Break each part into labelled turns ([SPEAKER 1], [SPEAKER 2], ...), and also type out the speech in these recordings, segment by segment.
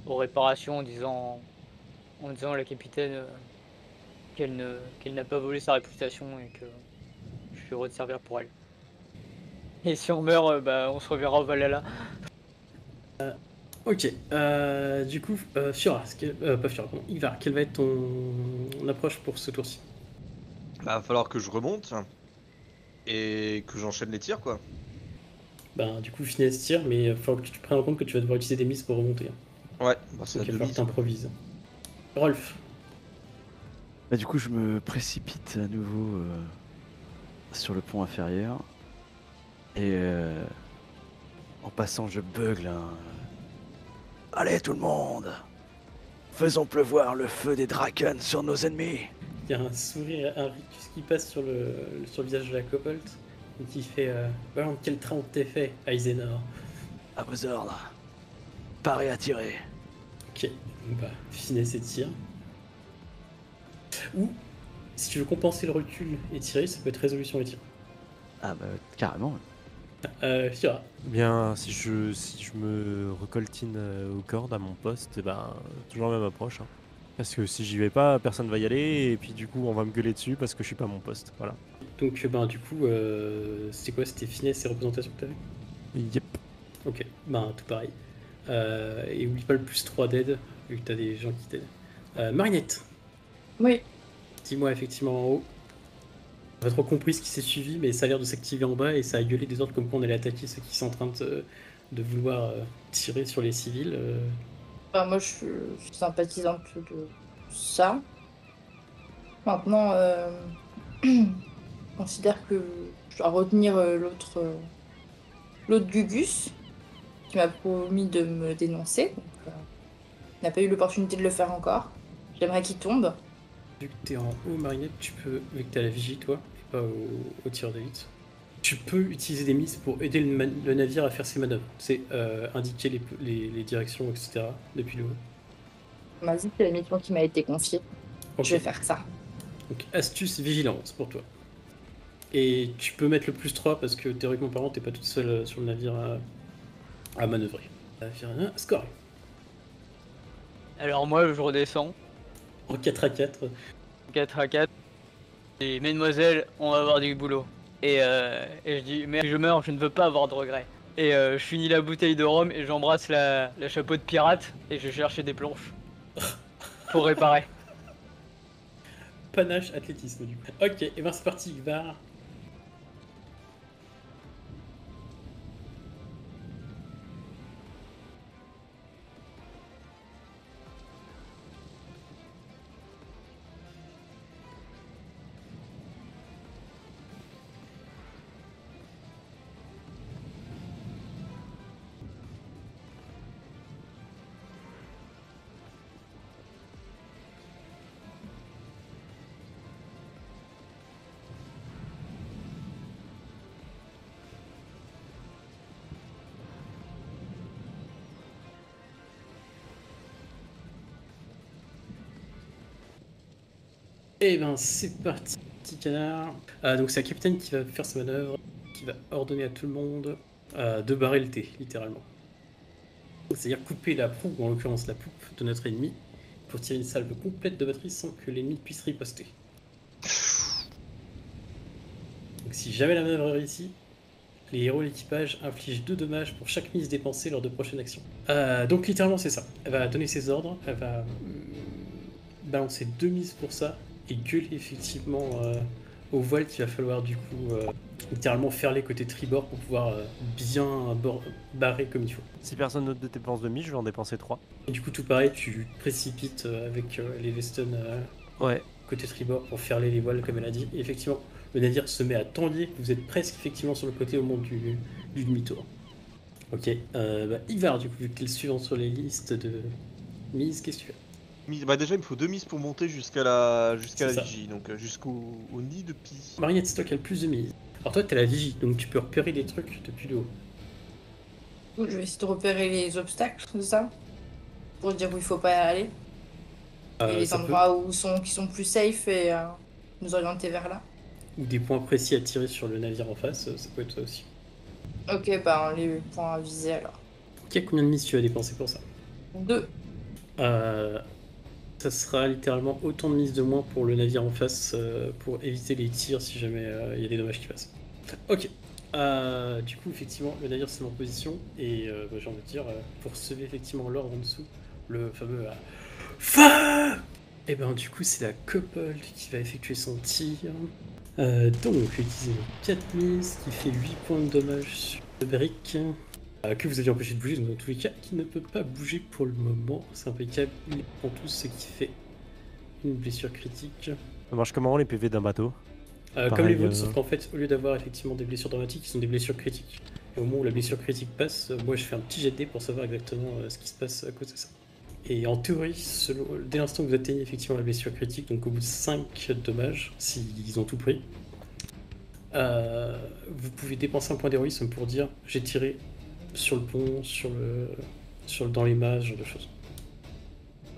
[SPEAKER 1] aux réparations en disant à la capitaine qu'elle n'a pas volé sa réputation et que je suis heureux de servir pour elle. Et si on meurt, bah, on se reverra au Valhalla.
[SPEAKER 2] Ok, du coup, Fiora, pas Fiora, pardon, Ivar, quelle va être ton approche pour ce tour-ci?
[SPEAKER 3] Bah, va falloir que je remonte et que j'enchaîne les tirs, quoi.
[SPEAKER 2] Ben, du coup, finesse tir, mais il faut que tu prennes en compte que tu vas devoir utiliser des mises pour remonter, hein.
[SPEAKER 3] Ouais, bah c'est
[SPEAKER 2] Donc
[SPEAKER 3] la
[SPEAKER 2] il va falloir que
[SPEAKER 3] demise,
[SPEAKER 2] tu
[SPEAKER 3] quoi.
[SPEAKER 2] improvises. Rolf,
[SPEAKER 4] Bah, du coup, je me précipite à nouveau sur le pont inférieur. Et en passant, je bugle, hein. Allez, tout le monde! Faisons pleuvoir le feu des Draken sur nos ennemis!
[SPEAKER 2] il y a un sourire, un rictus qui passe sur le visage de la kobold, et qui fait voyons quel train on t'est fait, Eisenor.
[SPEAKER 4] À vos ordres. Parez à tirer.
[SPEAKER 2] Ok, bah, finesse et tir. Ou, si tu veux compenser le recul et tirer, ça peut être résolution et tir.
[SPEAKER 4] Ah bah, carrément.
[SPEAKER 2] Fiora,
[SPEAKER 5] Bien, si je me recoltine aux cordes à mon poste, ben, toujours la même approche, hein. Parce que si j'y vais pas, personne va y aller, et puis du coup, on va me gueuler dessus parce que je suis pas à mon poste. Voilà.
[SPEAKER 2] donc ben, du coup, c'était quoi? C'était finesse et représentation que t'avais?
[SPEAKER 5] Yep.
[SPEAKER 2] Ok, ben tout pareil. Et oublie pas le plus 3 d'aide, vu que t'as des gens qui t'aident. Marinette,
[SPEAKER 6] Oui.
[SPEAKER 2] dis-moi effectivement en haut. J'ai pas trop compris ce qui s'est suivi, mais ça a l'air de s'activer en bas et ça a gueulé des ordres comme quoi on allait attaquer ceux qui sont en train de vouloir tirer sur les civils.
[SPEAKER 6] Enfin, moi, je suis sympathisante de ça. Maintenant, je considère que je dois retenir l'autre Gugus, qui m'a promis de me dénoncer. Donc, il n'a pas eu l'opportunité de le faire encore. J'aimerais qu'il tombe.
[SPEAKER 2] Vu que t'es en haut, Marinette, tu peux, vu que t'es à la vigie, toi, et pas au tir d'élite, tu peux utiliser des mises pour aider le navire à faire ses manœuvres. C'est indiquer les directions, etc. depuis le haut.
[SPEAKER 6] On m'a dit que c'est la mission qui m'a été confiée.
[SPEAKER 2] Ok.
[SPEAKER 6] Je vais faire ça.
[SPEAKER 2] Donc astuce vigilance pour toi. Et tu peux mettre le plus 3 parce que théoriquement parlant, t'es pas toute seule sur le navire à manœuvrer. Score
[SPEAKER 1] Alors moi, je redescends,
[SPEAKER 2] en 4 à 4.
[SPEAKER 1] 4 à 4, et mesdemoiselles, on va avoir du boulot. Et je dis, mais si je meurs, je ne veux pas avoir de regrets. Et je finis la bouteille de rhum et j'embrasse la chapeau de pirate et je cherche des planches pour réparer.
[SPEAKER 2] Panache athlétisme du coup. Ok, et ben c'est parti, Var. Et ben c'est parti, petit canard. Donc c'est la capitaine qui va faire sa manœuvre, qui va ordonner à tout le monde de barrer le thé, littéralement. C'est-à-dire couper la proue, ou en l'occurrence la poupe de notre ennemi, pour tirer une salve complète de batterie sans que l'ennemi puisse riposter. Donc si jamais la manœuvre est réussie, les héros de l'équipage infligent 2 dommages pour chaque mise dépensée lors de prochaines actions. Donc littéralement c'est ça. Elle va donner ses ordres, elle va balancer 2 mises pour ça, et gueuler effectivement au voile qu'il va falloir du coup littéralement faire les côtés tribord pour pouvoir bien barrer comme il faut.
[SPEAKER 5] Si personne d'autre ne dépense de 1000, je vais en dépenser 3.
[SPEAKER 2] Et du coup tout pareil, tu te précipites avec les Veston
[SPEAKER 5] Ouais.
[SPEAKER 2] côté tribord pour faire les voiles comme elle a dit. Et effectivement, le navire se met à tanguer, vous êtes presque effectivement sur le côté au moment du demi-tour. Ok, Ivar du coup, vu que t'es le suivant sur les listes de mise, qu'est-ce que tu fais?
[SPEAKER 3] Bah déjà, il me faut 2 mises pour monter jusqu'à la
[SPEAKER 2] C'est ça.
[SPEAKER 3] vigie, donc jusqu'au nid de Pi.
[SPEAKER 2] Mariette, c'est toi qui as le plus de mise. Alors toi, t'es la vigie, donc tu peux repérer des trucs depuis le haut.
[SPEAKER 6] Je vais essayer de repérer les obstacles, c'est ça? Pour dire où il faut pas aller. Et les
[SPEAKER 2] Ça peut,
[SPEAKER 6] endroits qui sont plus safe et nous orienter vers là.
[SPEAKER 2] ou des points précis à tirer sur le navire en face, ça peut être ça aussi.
[SPEAKER 6] Ok, ben les points à viser alors.
[SPEAKER 2] Ok, combien de mises tu as dépensé pour ça?
[SPEAKER 6] 2.
[SPEAKER 2] Ça sera littéralement autant de mises de moins pour le navire en face pour éviter les tirs si jamais il y a des dommages qui passent. Ok. Du coup, effectivement, le navire se met en position et j'ai envie de dire, pour recevoir effectivement l'ordre en dessous, le fameux feu. Et ben du coup, c'est la Kobold qui va effectuer son tir. Donc, je vais utiliser 4 mises qui fait 8 points de dommage sur le brick. Que vous aviez empêché de bouger, donc dans tous les cas, qui ne peut pas bouger pour le moment. C'est impeccable, il prend tout ce qui fait une blessure critique.
[SPEAKER 5] Ça marche comment les PV d'un bateau?
[SPEAKER 2] Comme
[SPEAKER 5] Pareil,
[SPEAKER 2] les vôtres, sauf qu'en fait, au lieu d'avoir effectivement des blessures dramatiques, ils sont des blessures critiques. Et au moment où la blessure critique passe, moi je fais un petit jet de dés pour savoir exactement ce qui se passe à cause de ça. Et en théorie, dès l'instant que vous atteignez effectivement la blessure critique, donc au bout de 5 dommages, s'ils ont tout pris, vous pouvez dépenser un point d'héroïsme pour dire j'ai tiré sur le pont, dans les mâts, ce genre de choses.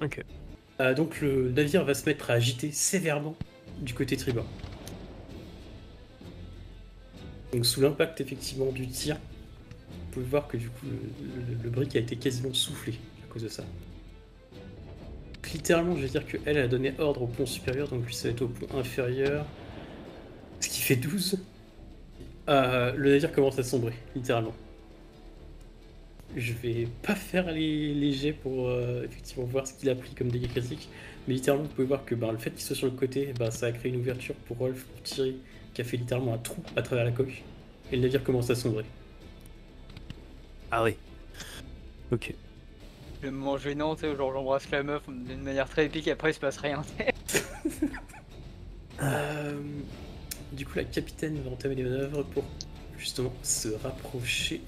[SPEAKER 5] Ok.
[SPEAKER 2] Donc le navire va se mettre à agiter sévèrement du côté tribord. Donc sous l'impact effectivement du tir, vous pouvez voir que du coup le brick a été quasiment soufflé à cause de ça. Donc, littéralement, je vais dire qu'elle a donné ordre au pont supérieur, donc lui ça va être au pont inférieur, ce qui fait 12. Le navire commence à sombrer, littéralement. Je vais pas faire les jets pour effectivement voir ce qu'il a pris comme dégâts critiques, mais littéralement vous pouvez voir que le fait qu'il soit sur le côté, ça a créé une ouverture pour Rolf pour tirer, qui a fait littéralement un trou à travers la coque, et le navire commence à sombrer.
[SPEAKER 5] Ah oui. Ok.
[SPEAKER 1] Le moment gênant, tu sais, genre j'embrasse la meuf d'une manière très épique et après il se passe rien.
[SPEAKER 2] Du coup la capitaine va entamer les manœuvres pour justement se rapprocher.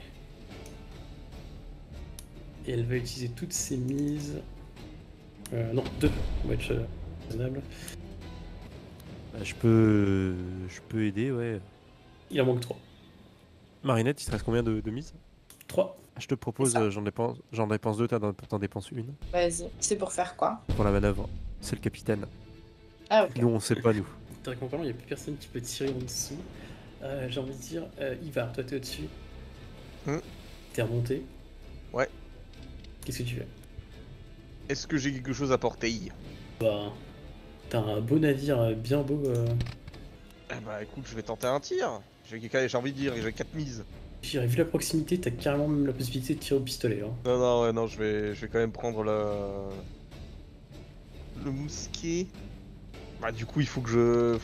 [SPEAKER 2] Et elle va utiliser toutes ses mises. Non, 2. On va être raisonnable.
[SPEAKER 5] Je peux aider, ouais.
[SPEAKER 2] Il en manque 3.
[SPEAKER 5] Marinette, il te reste combien de mises?
[SPEAKER 2] 3.
[SPEAKER 5] Je te propose,
[SPEAKER 6] C'est ça.
[SPEAKER 5] j'en dépense 2, t'en dépenses une.
[SPEAKER 6] Vas-y, c'est pour faire quoi?
[SPEAKER 5] Pour la manœuvre. C'est le capitaine.
[SPEAKER 6] Ah, ok.
[SPEAKER 5] Nous, on sait pas, nous.
[SPEAKER 2] Théoriquement parlant, il n'y a plus personne qui peut tirer en dessous. J'ai envie de dire, Ivar, toi t'es au-dessus. T'es remonté.
[SPEAKER 3] Ouais.
[SPEAKER 2] Qu'est-ce que tu fais?
[SPEAKER 3] Est-ce que j'ai quelque chose à porter?
[SPEAKER 2] Bah, t'as un beau navire, bien beau.
[SPEAKER 3] Eh bah écoute, je vais tenter un tir. J'ai envie de dire, j'ai 4 mises.
[SPEAKER 2] J'ai vu la proximité, t'as carrément même la possibilité de tirer au pistolet. Hein.
[SPEAKER 3] Non, je vais quand même prendre le mousquet. Bah du coup, il faut que je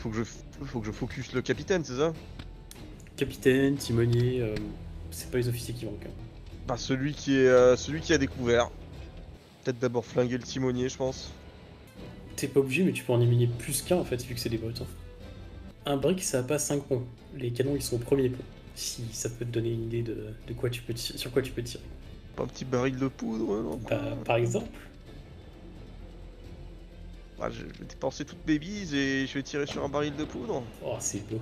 [SPEAKER 3] focus le capitaine, c'est ça?
[SPEAKER 2] Capitaine, timonier, c'est pas les officiers qui manquent. Hein.
[SPEAKER 3] Bah celui qui a découvert. Peut-être d'abord flinguer le timonier, je pense.
[SPEAKER 2] T'es pas obligé, mais tu peux en éliminer plus qu'un en fait, vu que c'est des brutes. Hein. Un brick, ça a pas 5 ponts. Les canons, ils sont au premier pont. Si ça peut te donner une idée de quoi tu peux tirer, sur quoi tu peux tirer.
[SPEAKER 3] Pas un petit baril de poudre, non?
[SPEAKER 2] Par exemple.
[SPEAKER 3] Bah, je vais dépenser toutes mes bises et je vais tirer sur un baril de poudre.
[SPEAKER 2] Oh, c'est beau.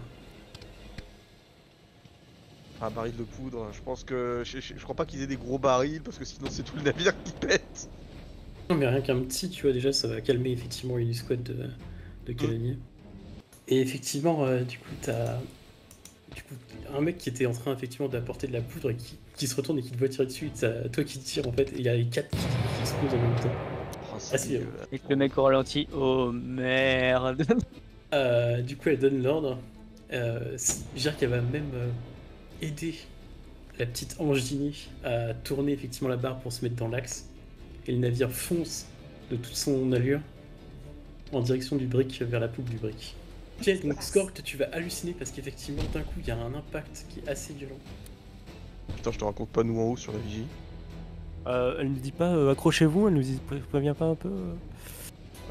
[SPEAKER 3] Un baril de poudre, je pense que... Je crois pas qu'ils aient des gros barils, parce que sinon c'est tout le navire qui pète.
[SPEAKER 2] Non, mais rien qu'un petit, tu vois, déjà, ça va calmer effectivement une escouade de canonniers. Et effectivement, du coup, t'as un mec qui était en train effectivement d'apporter de la poudre et qui se retourne et qui te voit tirer dessus. T'as toi qui tire en fait, et il y a les 4 qui explosent en même temps.
[SPEAKER 3] Oh,
[SPEAKER 2] Ah, si,
[SPEAKER 1] Et que le mec au ralenti, oh merde.
[SPEAKER 2] Du coup, elle donne l'ordre. Je dirais qu'elle va même aider la petite Anginée à tourner effectivement la barre pour se mettre dans l'axe. Et le navire fonce de toute son allure en direction du brick vers la poupe du brick. Ok, donc Scork, tu vas halluciner parce qu'effectivement, d'un coup, il y a un impact qui est assez violent.
[SPEAKER 3] Putain, je te raconte pas nous en haut sur la vigie.
[SPEAKER 5] Elle nous dit pas accrochez-vous, elle nous dit prévient pas un peu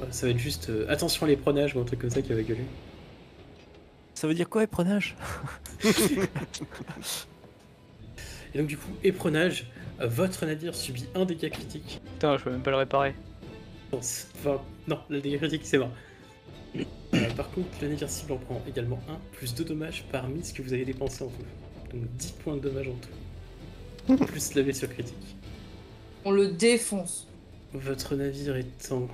[SPEAKER 2] Ça va être juste attention à l'épronnage ou un truc comme ça qui va gueuler.
[SPEAKER 5] Ça veut dire quoi, éprenage?
[SPEAKER 2] Et donc, du coup, épronnage, votre navire subit un dégât critique.
[SPEAKER 1] Putain, je peux même pas le réparer.
[SPEAKER 2] Enfin, non, le dégât critique, c'est mort. Par contre, le navire cible en prend également 1, plus 2 dommages parmi ce que vous avez dépensé en tout. Donc 10 points de dommages en tout. Plus la blessure critique.
[SPEAKER 6] On le défonce.
[SPEAKER 2] Votre navire étant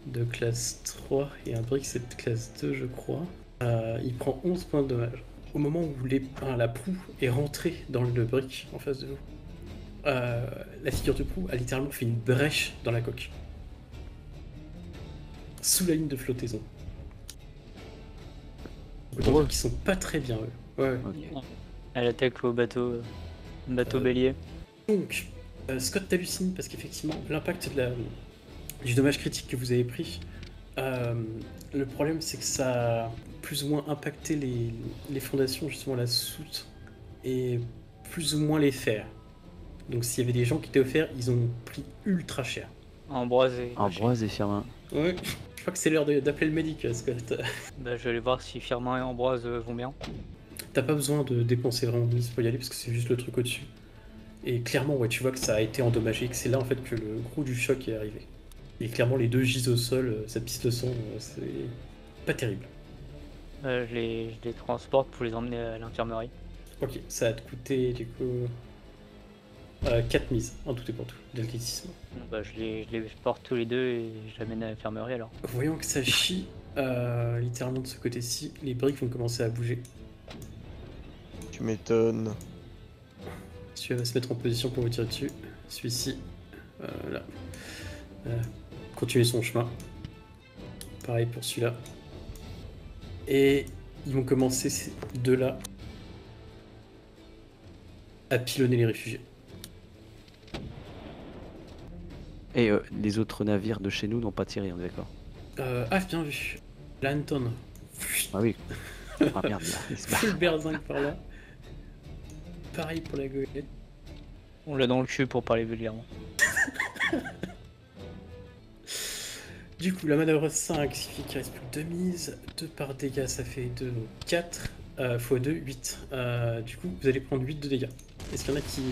[SPEAKER 2] de classe 3 et un brick c'est de classe 2 je crois, il prend 11 points de dommages. Au moment où la proue est rentrée dans le brick en face de vous, la figure de proue a littéralement fait une brèche dans la coque. sous la ligne de flottaison.
[SPEAKER 4] Ouais.
[SPEAKER 2] Qui sont pas très bien, eux. Ouais.
[SPEAKER 4] Ok.
[SPEAKER 1] Elle attaque au bateau, bateau bélier.
[SPEAKER 2] Donc, Scott t'hallucine parce qu'effectivement, l'impact du dommage critique que vous avez pris, le problème c'est que ça a plus ou moins impacté les fondations, justement la soute, et plus ou moins les fers. Donc s'il y avait des gens qui étaient offerts, ils ont pris ultra cher.
[SPEAKER 1] Ambroise et
[SPEAKER 4] Ambroise et Firmin.
[SPEAKER 2] Ouais, je crois que c'est l'heure d'appeler le médic, Scott.
[SPEAKER 1] Bah, je vais aller voir si Firmin et Ambroise vont bien.
[SPEAKER 2] T'as pas besoin de dépenser vraiment de mise pour y aller parce que c'est juste le truc au-dessus. Et clairement, ouais, tu vois que ça a été endommagé, que c'est là en fait que le gros du choc est arrivé. Et clairement, les deux gisent au sol, cette piste de sang, c'est pas terrible.
[SPEAKER 1] Je les transporte pour les emmener à l'infirmerie.
[SPEAKER 2] Ok, ça va te coûter du coup 4 mises, en tout et pour tout, d'athlétisme.
[SPEAKER 1] Bon, bah, je les porte tous les deux et je l'amène à l'infirmerie alors.
[SPEAKER 2] Voyons que ça chie, littéralement de ce côté-ci, les briques vont commencer à bouger.
[SPEAKER 3] Tu m'étonnes.
[SPEAKER 2] Celui-là va se mettre en position pour vous tirer dessus. Celui-ci, là. Continuer son chemin. Pareil pour celui-là. Et ils vont commencer ces deux-là à pilonner les réfugiés.
[SPEAKER 4] Et les autres navires de chez nous n'ont pas tiré, on est d'accord?
[SPEAKER 2] Ah, bien vu. L'Anton.
[SPEAKER 4] Ah oui. Ah merde, là, il se barre.
[SPEAKER 2] Full berzingue par là. Pareil pour la goélette.
[SPEAKER 1] On l'a dans le cul pour parler vulgairement.
[SPEAKER 2] Du coup, la manœuvre 5 signifie qu'il reste plus que 2 mises. 2 par dégâts, ça fait 2, donc 4. x 2, 8. Du coup, vous allez prendre 8 de dégâts. Est-ce qu'il y en a qui,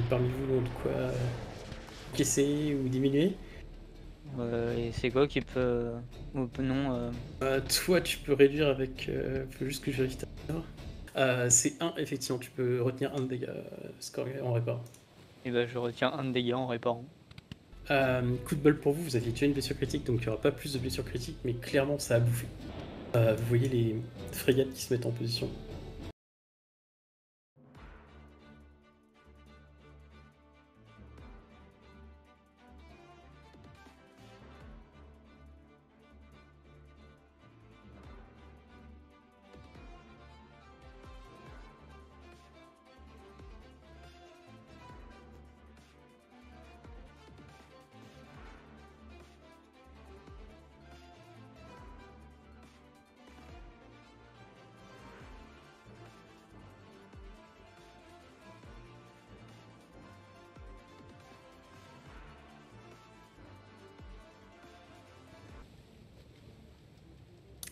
[SPEAKER 2] parmi vous, ont de quoi caisser ou diminuer?
[SPEAKER 1] Et c'est quoi qui peut... ou non
[SPEAKER 2] Toi, tu peux réduire avec... faut juste que je vérifie ta manœuvre. C'est 1, effectivement, tu peux retenir 1 de dégâts score en répart.
[SPEAKER 1] Et bah je retiens un de dégâts en réparant.
[SPEAKER 2] Coup de bol pour vous, vous aviez déjà une blessure critique, donc il n'y aura pas plus de blessures critiques, mais clairement ça a bouffé. Vous voyez les frégates qui se mettent en position.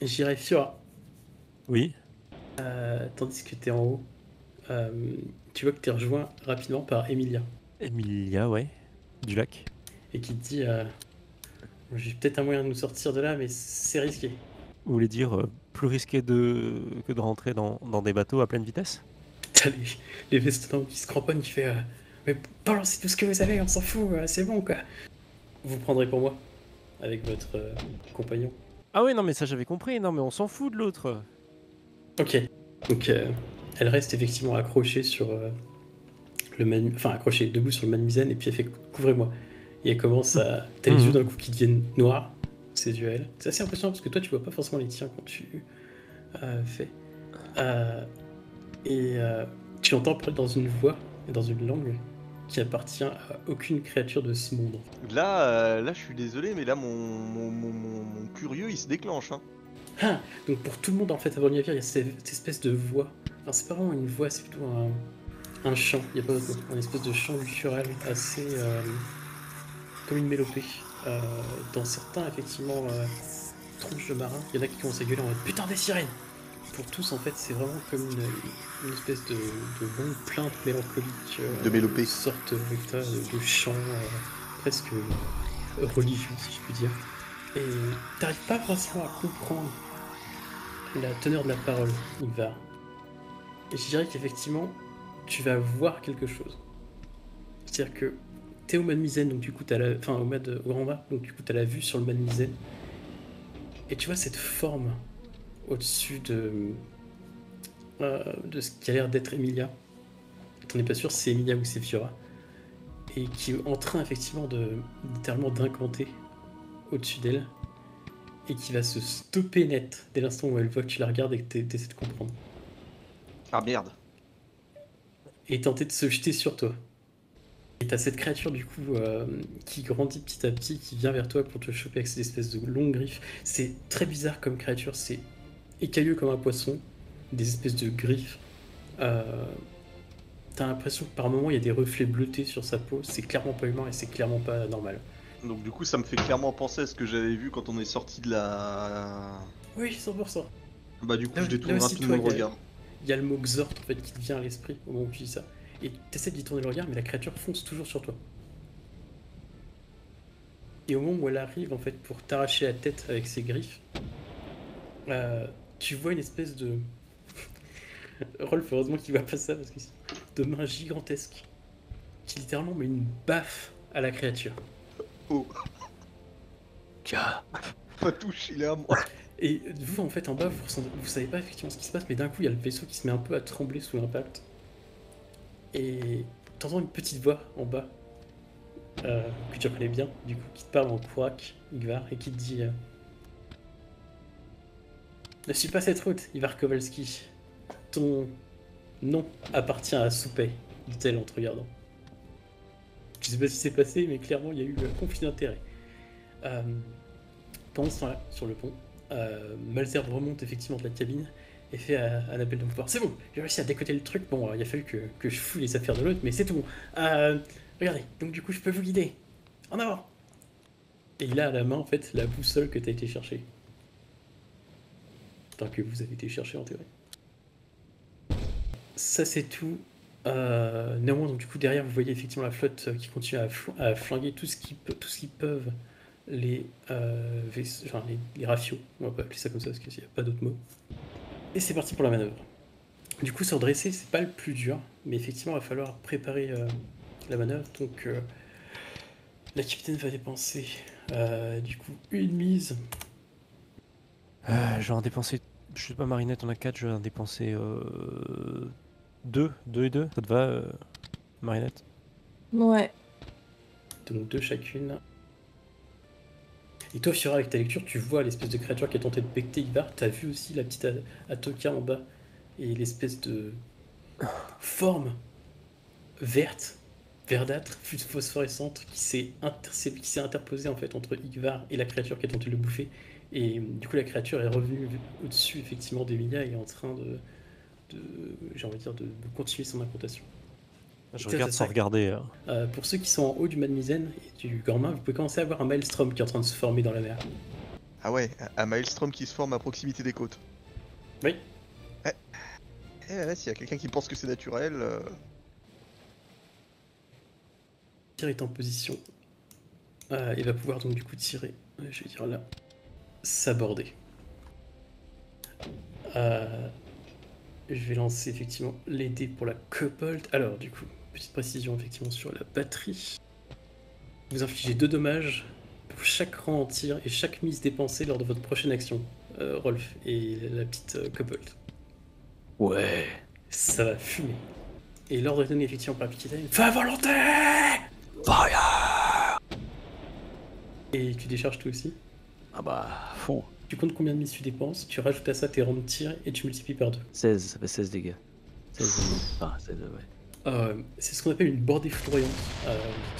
[SPEAKER 2] J'irai Fiora.
[SPEAKER 5] Oui.
[SPEAKER 2] Tandis que tu es en haut, tu vois que tu es rejoint rapidement par Emilia.
[SPEAKER 5] Emilia, ouais. Du lac.
[SPEAKER 2] Et qui te dit j'ai peut-être un moyen de nous sortir de là, mais c'est risqué.
[SPEAKER 5] Vous voulez dire plus risqué que de rentrer dans des bateaux à pleine vitesse?
[SPEAKER 2] T'as les vestons qui se cramponnent, qui fait mais balancez tout ce que vous avez, on s'en fout, c'est bon quoi. Vous prendrez pour moi, avec votre compagnon.
[SPEAKER 5] Ah oui, non mais ça j'avais compris, non mais on s'en fout de l'autre.
[SPEAKER 2] Ok, donc elle reste effectivement accrochée sur accrochée debout sur le manmizen et puis elle fait couvrez-moi. Et elle commence à... T'as les yeux d'un coup qui deviennent noirs, ses yeux à elle. C'est assez impressionnant parce que toi tu vois pas forcément les tiens quand tu fais. Tu entends parler dans une voix et dans une langue qui appartient à aucune créature de ce monde.
[SPEAKER 3] Là, je suis désolé, mais là, mon curieux, il se déclenche. Hein.
[SPEAKER 2] Ah, donc pour tout le monde en fait avant le navire, il y a cette espèce de voix. Enfin, c'est pas vraiment une voix, c'est plutôt un chant. Il y a pas un espèce de chant guttural assez comme une mélopée. Dans certains effectivement tronches de marins, il y en a qui commencent à gueuler en mode putain des sirènes. Pour tous en fait, c'est vraiment comme une espèce de longue plainte mélancolique.
[SPEAKER 3] De mélopée.
[SPEAKER 2] Une sorte de chant presque religieux si je puis dire. Et t'arrives pas forcément à comprendre la teneur de la parole, Ingvar. Et je dirais qu'effectivement, tu vas voir quelque chose. C'est-à-dire que t'es au manmizen, donc du coup t'as la... Enfin, au grand mât, donc du coup t'as la vue sur le manmizen. Et tu vois cette forme au-dessus de ce qui a l'air d'être Emilia. T'en es pas sûr si c'est Emilia ou c'est Fiora. Et qui est en train effectivement littéralement d'incanter au-dessus d'elle. et qui va se stopper net dès l'instant où elle voit que tu la regardes et que tu essaies de comprendre.
[SPEAKER 3] Ah merde.
[SPEAKER 2] Et tenter de se jeter sur toi. Et t'as cette créature du coup qui grandit petit à petit, qui vient vers toi pour te choper avec cette espèce de longue griffe. C'est très bizarre comme créature, c'est écailleux comme un poisson, des espèces de griffes. T'as l'impression que par moments il y a des reflets bleutés sur sa peau, c'est clairement pas humain et c'est clairement pas normal.
[SPEAKER 3] Donc du coup ça me fait clairement penser à ce que j'avais vu quand on est sorti de la...
[SPEAKER 2] Oui, 100%.
[SPEAKER 3] Bah du coup
[SPEAKER 2] Là-
[SPEAKER 3] je détourne
[SPEAKER 2] là aussi,
[SPEAKER 3] rapidement le
[SPEAKER 2] toi,
[SPEAKER 3] regard.
[SPEAKER 2] Il y a le mot Xort en fait qui te vient à l'esprit au moment où tu dis ça. Et t'essaies d'y tourner le regard, mais la créature fonce toujours sur toi. Et au moment où elle arrive en fait pour t'arracher la tête avec ses griffes, tu vois une espèce de... Rolf, heureusement qu'il voit pas ça parce que de main gigantesque qui littéralement met une baffe à la créature.
[SPEAKER 3] Oh,
[SPEAKER 4] Tiens.
[SPEAKER 3] pas touche, il est à moi.
[SPEAKER 2] Et vous en fait en bas vous savez pas effectivement ce qui se passe, mais d'un coup il y a le vaisseau qui se met un peu à trembler sous l'impact. Et t'entends une petite voix en bas que tu reconnais bien, du coup, qui te parle en Kourak, Igvar, et qui te dit ne suis pas cette route, Ivar Kowalski. Ton nom appartient à Soupey, dit-elle en te regardant. Je sais pas ce qui s'est passé, mais clairement il y a eu un conflit d'intérêts. Pendant ce temps-là, sur le pont, Malzerbe remonte effectivement de la cabine et fait un appel de pouvoir. C'est bon, j'ai réussi à décoter le truc. Bon, il a fallu que je fouille les affaires de l'autre, mais c'est tout bon. Regardez, donc du coup, je peux vous guider. En avant. Et il a à la main, en fait, la boussole que t'as été chercher. Enfin, que vous avez été chercher en théorie. Ça, c'est tout. Néanmoins, donc du coup, derrière, vous voyez effectivement la flotte qui continue à flinguer tout ce qu'ils peuvent les rafios. On va pas appeler ça comme ça parce qu'il n'y a pas d'autre mot. Et c'est parti pour la manœuvre. Du coup, se redresser, c'est pas le plus dur, mais effectivement, il va falloir préparer la manœuvre. Donc, la capitaine va dépenser du coup une mise.
[SPEAKER 5] Je vais en dépenser. Je sais pas, Marinette, on a 4, je vais en dépenser 2 et 2. Ça te va, Marinette?
[SPEAKER 6] Ouais.
[SPEAKER 2] Donc 2 chacune. Et toi, Fiora, avec ta lecture, tu vois l'espèce de créature qui a tenté de becter Ivar. T'as vu aussi la petite Atoka en bas et l'espèce de forme verte, verdâtre, phosphorescente qui s'est interposée en fait entre Igvar et la créature qui a tenté de le bouffer. Et du coup, la créature est revenue au-dessus effectivement d'Emilia et est en train j'ai envie de dire, de continuer son incantation.
[SPEAKER 5] Je regarde sans regarder.
[SPEAKER 2] Pour ceux qui sont en haut du Madmizen et du Gormin, vous pouvez commencer à voir un Maelstrom qui est en train de se former dans la mer.
[SPEAKER 3] Ah ouais, un Maelstrom qui se forme à proximité des côtes.
[SPEAKER 2] Oui.
[SPEAKER 3] Eh ouais, s'il y a quelqu'un qui pense que c'est naturel...
[SPEAKER 2] Tir est en position. Il va pouvoir donc du coup tirer, je vais dire là, s'aborder. Je vais lancer effectivement les dés pour la Kobold. Alors du coup, petite précision effectivement sur la batterie. Vous infligez 2 dommages pour chaque rang en tir et chaque mise dépensée lors de votre prochaine action, Rolf et la petite Kobold.
[SPEAKER 4] Ouais.
[SPEAKER 2] Ça va fumer. Et l'ordre est donné effectivement par la petite Fais à volonté.
[SPEAKER 4] Fire.
[SPEAKER 2] Et tu décharges toi aussi.
[SPEAKER 4] Ah bah, fond.
[SPEAKER 2] Tu comptes combien de mises tu dépenses, tu rajoutes à ça tes rangs de tir et tu multiplies par 2.
[SPEAKER 4] 16, ça fait 16 dégâts. 16, ah, 16, ouais.
[SPEAKER 2] C'est ce qu'on appelle une bordée foudroyante.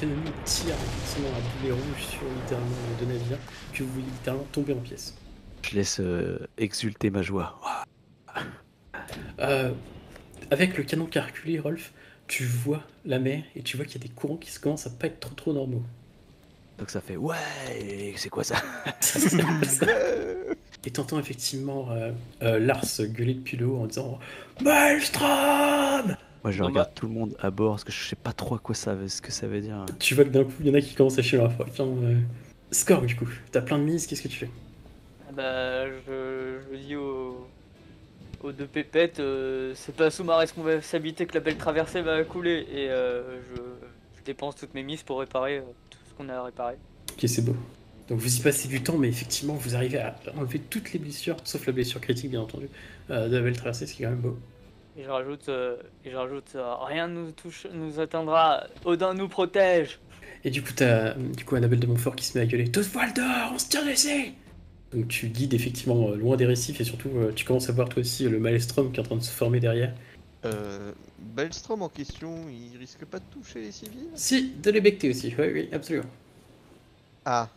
[SPEAKER 2] L'ennemi tire effectivement à boulet rouge sur littéralement les 2 navires que vous voyez littéralement tomber en pièces.
[SPEAKER 4] Je laisse exulter ma joie.
[SPEAKER 2] Avec le canon carculé, Rolf, tu vois la mer et tu vois qu'il y a des courants qui commencent à pas être trop normaux.
[SPEAKER 4] Donc ça fait ouais, c'est quoi ça?
[SPEAKER 2] Et t'entends effectivement Lars gueuler depuis le haut en disant Maelstrom.
[SPEAKER 4] Moi je regarde tout le monde à bord parce que je sais pas trop à quoi ce que ça veut dire.
[SPEAKER 2] Tu vois que d'un coup il y en a qui commencent à chier leur froid. Score du coup, t'as plein de mises, qu'est-ce que tu fais?
[SPEAKER 1] Bah, je dis aux 2 pépettes, c'est pas sous ma responsabilité que la belle traversée va couler. Et je dépense toutes mes mises pour réparer tout ce qu'on a à réparer.
[SPEAKER 2] Ok, c'est beau. Donc vous y passez du temps, mais effectivement vous arrivez à enlever toutes les blessures, sauf la blessure critique bien entendu, de la belle traversée, ce qui est quand même beau.
[SPEAKER 1] Et je rajoute, rien nous atteindra, Odin nous protège.
[SPEAKER 2] Et du coup t'as Annabelle de Montfort qui se met à gueuler Tous voile dehors, on se tire d'ici. Donc tu guides effectivement loin des récifs et surtout tu commences à voir toi aussi le maelstrom qui est en train de se former derrière.
[SPEAKER 3] Maelstrom en question, il risque pas de toucher les civils?
[SPEAKER 2] Si, de les becter aussi, oui, oui, absolument.
[SPEAKER 3] Ah,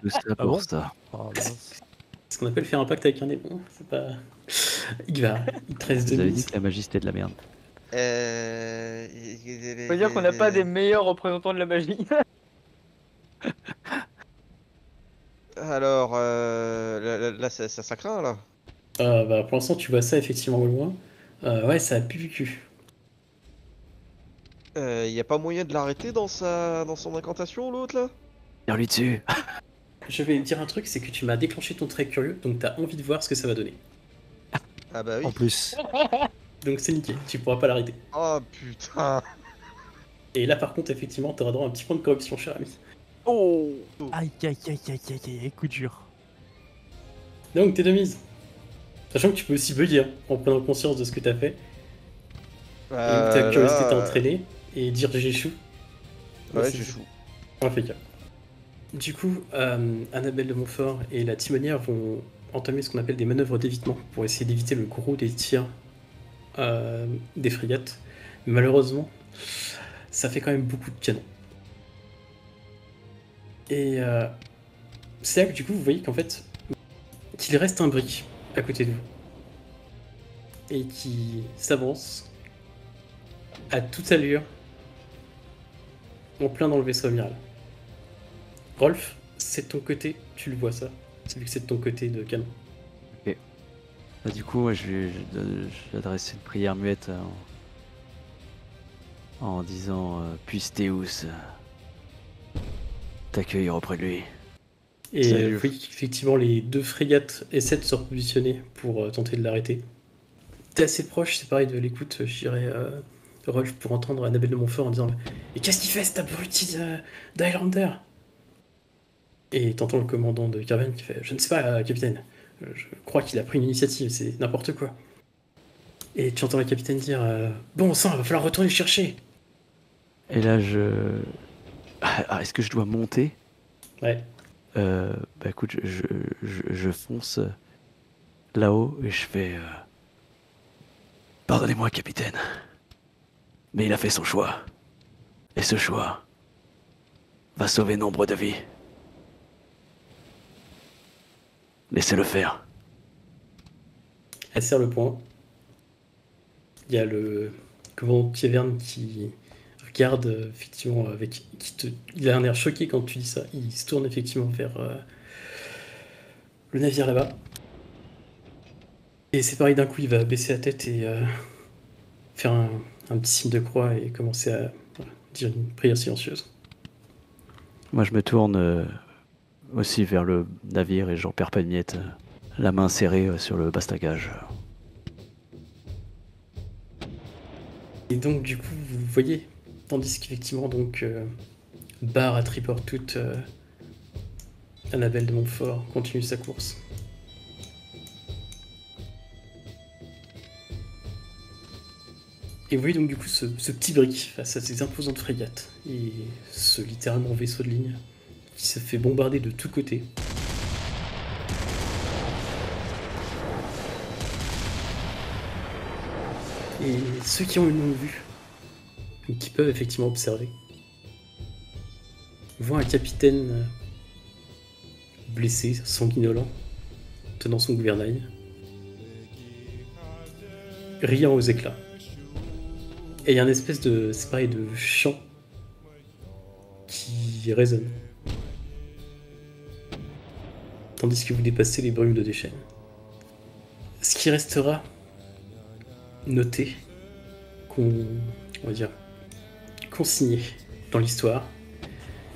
[SPEAKER 4] Tout ça
[SPEAKER 5] Ah
[SPEAKER 4] pour
[SPEAKER 5] bon
[SPEAKER 4] ça.
[SPEAKER 5] Oh, mince.
[SPEAKER 2] Ce qu'on appelle faire un pacte avec un démon, c'est pas... il te reste
[SPEAKER 4] Vous
[SPEAKER 2] deux
[SPEAKER 4] avez dit
[SPEAKER 2] mises.
[SPEAKER 4] que la magie c'était de la merde.
[SPEAKER 1] Faut dire qu'on n'a pas des meilleurs représentants de la magie.
[SPEAKER 3] Alors, là, ça craint là.
[SPEAKER 2] Bah, pour l'instant tu vois ça effectivement au loin. Ouais, ça a pu du cul.
[SPEAKER 3] Y a pas moyen de l'arrêter dans son incantation, l'autre là?
[SPEAKER 4] Tire-lui dessus.
[SPEAKER 2] Je vais te dire un truc, c'est que tu m'as déclenché ton trait curieux, donc t'as envie de voir ce que ça va donner.
[SPEAKER 3] Ah bah oui.
[SPEAKER 5] En plus.
[SPEAKER 2] Donc c'est niqué, tu pourras pas l'arrêter.
[SPEAKER 3] Oh putain.
[SPEAKER 2] Et là par contre effectivement t'auras droit à un petit point de corruption cher ami.
[SPEAKER 5] Oh. Aïe, aïe, aïe, aïe, aïe, aïe, coup dur.
[SPEAKER 2] Donc t'es de mise. Sachant que tu peux aussi bugger hein, en prenant conscience de ce que t'as fait. Et que ta curiosité t'a entraîné et dire j'échoue.
[SPEAKER 3] Ouais,
[SPEAKER 2] c'est-
[SPEAKER 3] j'échoue.
[SPEAKER 2] Impeccable. Du coup, Annabelle de Montfort et la timonière vont entamer ce qu'on appelle des manœuvres d'évitement pour essayer d'éviter le gros des tirs des frégates. Mais malheureusement, ça fait quand même beaucoup de canons. Et c'est là que du coup vous voyez qu'en fait, qu'il reste un brick à côté de vous. Et qui s'avance à toute allure en plein dans le vaisseau amiral. Rolf, c'est de ton côté, tu le vois ça. C'est vu que c'est de ton côté de canon.
[SPEAKER 4] Bah, du coup, ouais, je vais adresser une prière muette en disant puisse Théus t'accueillir auprès de lui.
[SPEAKER 2] Et
[SPEAKER 4] Salut.
[SPEAKER 2] vous voyez qu'effectivement les deux frégates essaient de se repositionner pour tenter de l'arrêter. T'es assez proche, c'est pareil de l'écoute, je dirais, Rolf, pour entendre Annabelle de Montfort en disant « Mais qu'est-ce qu'il fait cet abruti d'Highlander ?» Et t'entends le commandant de Carven qui fait « Je ne sais pas, capitaine. Je crois qu'il a pris une initiative, c'est n'importe quoi. » Et tu entends le capitaine dire Bon sang, il va falloir retourner le chercher. »
[SPEAKER 4] Et là, est-ce que je dois monter?
[SPEAKER 2] Ouais.
[SPEAKER 4] Bah écoute, je fonce là-haut et je fais pardonnez-moi, capitaine. Mais il a fait son choix. Et ce choix va sauver nombre de vies. Laissez-le faire.
[SPEAKER 2] Elle serre le poing. Il y a le commandant Pieverne qui regarde effectivement avec. Il a un air choqué quand tu dis ça. Il se tourne effectivement vers le navire là-bas. Et c'est pareil, d'un coup il va baisser la tête et faire un petit signe de croix et commencer à dire une prière silencieuse.
[SPEAKER 4] Moi, je me tourne aussi vers le navire et j'en perds pas une miette. La main serrée sur le bastagage.
[SPEAKER 2] Et donc du coup vous voyez, tandis qu'effectivement donc Barre à triport toute Annabelle de Montfort continue sa course. Et vous voyez donc du coup ce petit brick face à ces imposantes frégates et ce littéralement vaisseau de ligne qui se fait bombarder de tous côtés. Et ceux qui ont une longue vue, et qui peuvent effectivement observer, voient un capitaine blessé, sanguinolent, tenant son gouvernail, riant aux éclats. Et il y a une espèce de, c'est pareil, de chant qui résonne. Tandis que vous dépassez les brumes de Deschênes. Ce qui restera noté, on va dire, consigné dans l'histoire,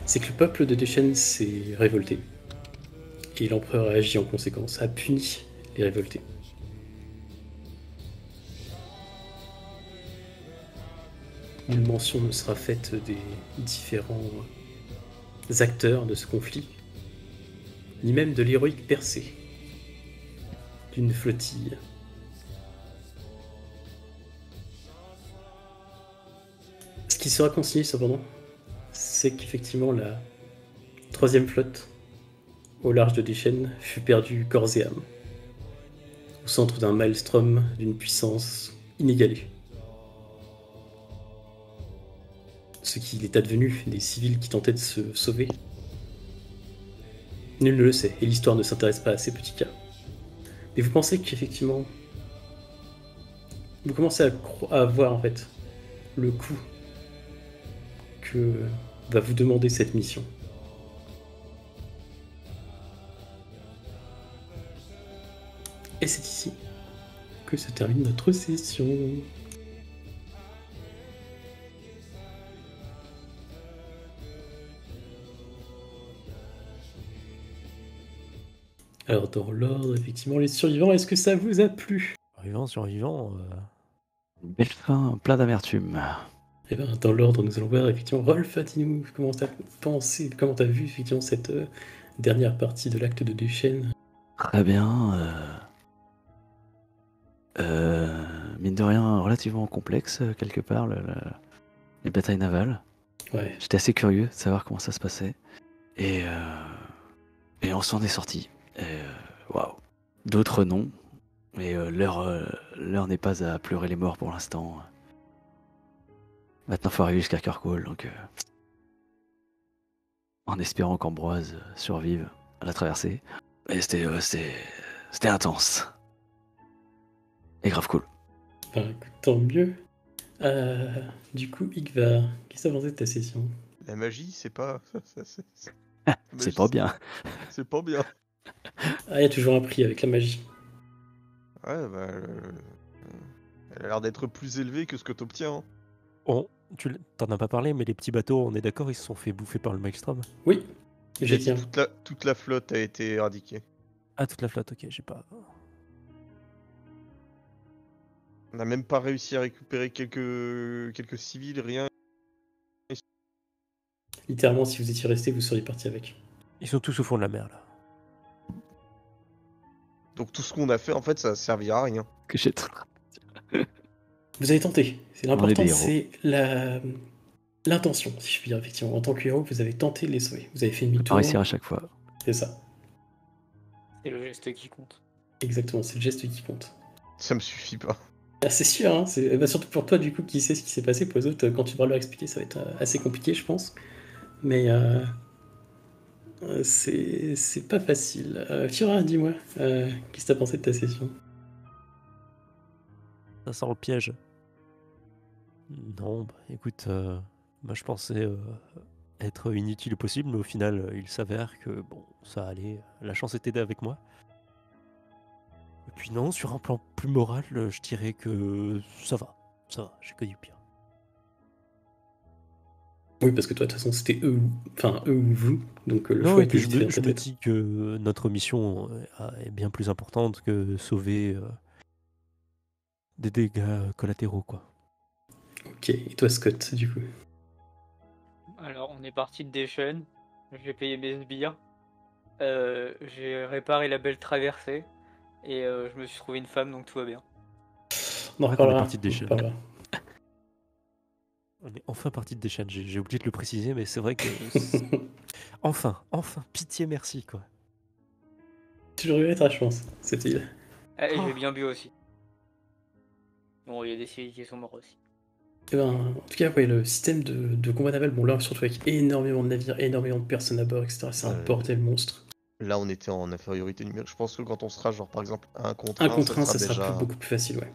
[SPEAKER 2] c'est que le peuple de Deschênes s'est révolté. Et l'empereur a agi en conséquence, a puni les révoltés. Une mention ne sera faite des différents acteurs de ce conflit, ni même de l'héroïque percée d'une flottille. Ce qui sera consigné cependant, c'est qu'effectivement la troisième flotte au large de Deschen, fut perdu corps et âme, au centre d'un maelstrom d'une puissance inégalée. Ce qu'il est advenu des civils qui tentaient de se sauver, nul ne le sait, et l'histoire ne s'intéresse pas à ces petits cas. Mais vous pensez qu'effectivement, vous commencez à voir en fait le coût que va vous demander cette mission. Et c'est ici que se termine notre session. Alors dans l'ordre, effectivement, les survivants, est-ce que ça vous a plu?
[SPEAKER 5] Survivant.
[SPEAKER 4] Une belle fin, plein d'amertume.
[SPEAKER 2] Eh ben, dans l'ordre, nous allons voir effectivement, Rolf, dis-nous comment t'as pensé, comment t'as vu effectivement cette dernière partie de l'acte de Deschen.
[SPEAKER 4] Très bien. Mine de rien, relativement complexe, quelque part, les batailles navales.
[SPEAKER 2] Ouais,
[SPEAKER 4] J'étais assez curieux de savoir comment ça se passait. Et on s'en est sorti. Waouh. D'autres non. Mais l'heure n'est pas à pleurer les morts pour l'instant. Maintenant, faut arriver jusqu'à Kirkwall, donc en espérant qu'Ambroise survive à la traversée. Et c'était intense. Et grave cool.
[SPEAKER 2] ben, écoute, tant mieux. Du coup, Igvar, qu'est-ce que t'as pensé de ta session?
[SPEAKER 3] La magie, c'est pas.
[SPEAKER 4] C'est pas bien.
[SPEAKER 3] C'est pas bien.
[SPEAKER 2] Ah, il y a toujours un prix avec la magie.
[SPEAKER 3] Ouais, bah. Elle a l'air d'être plus élevée que ce que t'obtiens. Hein.
[SPEAKER 5] T'en as pas parlé, mais les petits bateaux, on est d'accord, ils se sont fait bouffer par le Maelstrom.
[SPEAKER 2] Oui,
[SPEAKER 3] J'ai
[SPEAKER 2] j'ai
[SPEAKER 3] dit
[SPEAKER 2] tiens.
[SPEAKER 3] toute la flotte a été éradiquée.
[SPEAKER 5] Ah, toute la flotte, ok, j'ai pas.
[SPEAKER 3] On n'a même pas réussi à récupérer quelques civils, rien.
[SPEAKER 2] Littéralement, si vous étiez resté, vous seriez parti avec.
[SPEAKER 5] Ils sont tous au fond de la mer, là.
[SPEAKER 3] Donc tout ce qu'on a fait, en fait, ça servira à rien.
[SPEAKER 4] Que j'ai
[SPEAKER 2] Vous avez tenté. C'est
[SPEAKER 4] On est
[SPEAKER 2] l'important,
[SPEAKER 4] des héros.
[SPEAKER 2] c'est l'intention, si je puis dire, effectivement. En tant que héros, vous avez tenté de les sauver. Vous avez fait
[SPEAKER 4] pas
[SPEAKER 2] demi-tour.
[SPEAKER 4] réussir à chaque fois.
[SPEAKER 2] C'est ça.
[SPEAKER 1] C'est le geste qui compte.
[SPEAKER 2] Exactement, c'est le geste qui compte.
[SPEAKER 3] Ça me suffit pas.
[SPEAKER 2] Ah, c'est sûr, hein, surtout pour toi, du coup, qui sait ce qui s'est passé. Pour les autres, quand tu devras leur expliquer, ça va être assez compliqué, je pense. Mais c'est pas facile. Fiora, dis-moi, qu'est-ce que t'as pensé de ta session?
[SPEAKER 5] Ça sent le piège. Non, bah écoute, moi je pensais être inutile au possible, mais au final, il s'avère que bon, ça allait. La chance était avec moi. Et puis non, sur un plan plus moral, je dirais que ça va, j'ai que du pire.
[SPEAKER 2] Oui, parce que toi, de toute façon, c'était eux, eux ou vous. Donc le
[SPEAKER 5] Non,
[SPEAKER 2] choix
[SPEAKER 5] et puis
[SPEAKER 2] était vite fait dans
[SPEAKER 5] je
[SPEAKER 2] ta
[SPEAKER 5] me
[SPEAKER 2] tête.
[SPEAKER 5] dis que notre mission est bien plus importante que sauver des dégâts collatéraux, quoi.
[SPEAKER 2] Ok, et toi, Scott, du coup?
[SPEAKER 1] Alors, on est parti de Deschen. J'ai payé mes sbires. J'ai réparé la belle traversée. Et je me suis trouvé une femme, donc tout va bien.
[SPEAKER 2] On en
[SPEAKER 5] C'est vrai qu'on est
[SPEAKER 2] reparlera.
[SPEAKER 5] parti de
[SPEAKER 2] on en
[SPEAKER 5] Deschen.
[SPEAKER 2] reparlera.
[SPEAKER 5] On est enfin parti de Deschen, j'ai oublié de le préciser, mais c'est vrai que... enfin, pitié, merci, quoi.
[SPEAKER 2] Tu le regretteras, je pense, cette île.
[SPEAKER 1] Ah, et
[SPEAKER 5] Oh.
[SPEAKER 1] j'ai bien bu aussi. Bon, il y a des civils qui sont morts aussi.
[SPEAKER 2] Eh ben, en tout cas, ouais, le système de combat naval, bon là, surtout avec énormément de navires, énormément de personnes à bord, etc., c'est un bordel monstre.
[SPEAKER 3] Là, on était en infériorité numérique. Je pense que quand on sera, genre, par exemple, un contre
[SPEAKER 2] Un
[SPEAKER 3] 1,
[SPEAKER 2] contre un, ça sera
[SPEAKER 3] déjà...
[SPEAKER 2] beaucoup plus facile, ouais.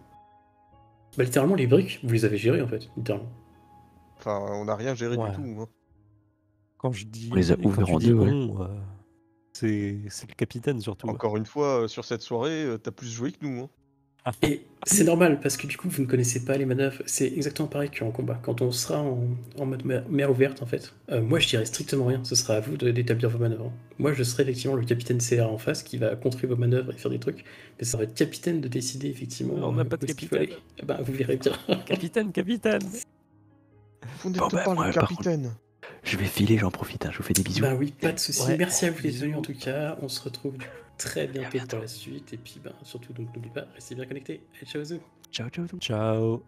[SPEAKER 2] Bah, littéralement, les briques, vous les avez gérées, en fait, littéralement.
[SPEAKER 3] Enfin, on n'a rien géré
[SPEAKER 5] Ouais.
[SPEAKER 3] du tout. Hein.
[SPEAKER 5] Quand je dis
[SPEAKER 4] On les a
[SPEAKER 5] quand
[SPEAKER 4] ouverts
[SPEAKER 5] tu
[SPEAKER 4] en
[SPEAKER 5] dis
[SPEAKER 4] deux, ouais.
[SPEAKER 5] on, c'est le capitaine surtout.
[SPEAKER 3] Encore une fois, sur cette soirée, t'as plus joué que nous. Hein.
[SPEAKER 2] Et c'est normal, parce que du coup, vous ne connaissez pas les manœuvres. C'est exactement pareil qu'en combat. Quand on sera en mode mer ouverte, en fait, moi, je dirais strictement rien. Ce sera à vous d'établir vos manœuvres. Moi, je serai effectivement le capitaine CR en face qui va contrer vos manœuvres et faire des trucs. Mais ça va être capitaine de décider, effectivement,
[SPEAKER 5] On n'a pas de
[SPEAKER 2] où est-ce qu'il faut
[SPEAKER 5] capitaine.
[SPEAKER 2] aller. Eh ben, vous verrez bien.
[SPEAKER 5] Capitaine
[SPEAKER 3] Vous n'êtes
[SPEAKER 4] Bon, bah,
[SPEAKER 3] pas
[SPEAKER 4] moi,
[SPEAKER 3] le
[SPEAKER 4] par
[SPEAKER 3] capitaine.
[SPEAKER 4] Je vais filer, j'en profite, hein, je vous fais des bisous.
[SPEAKER 2] Bah oui, pas de soucis.
[SPEAKER 5] Ouais,
[SPEAKER 2] Merci à vous d'être
[SPEAKER 5] bisous.
[SPEAKER 2] venus en tout cas. On se retrouve du coup très bientôt
[SPEAKER 4] bientôt.
[SPEAKER 2] pour la suite. Et puis, surtout, donc n'oubliez pas, restez bien connectés. Et ciao à vous.
[SPEAKER 4] Ciao, ciao.
[SPEAKER 5] Ciao.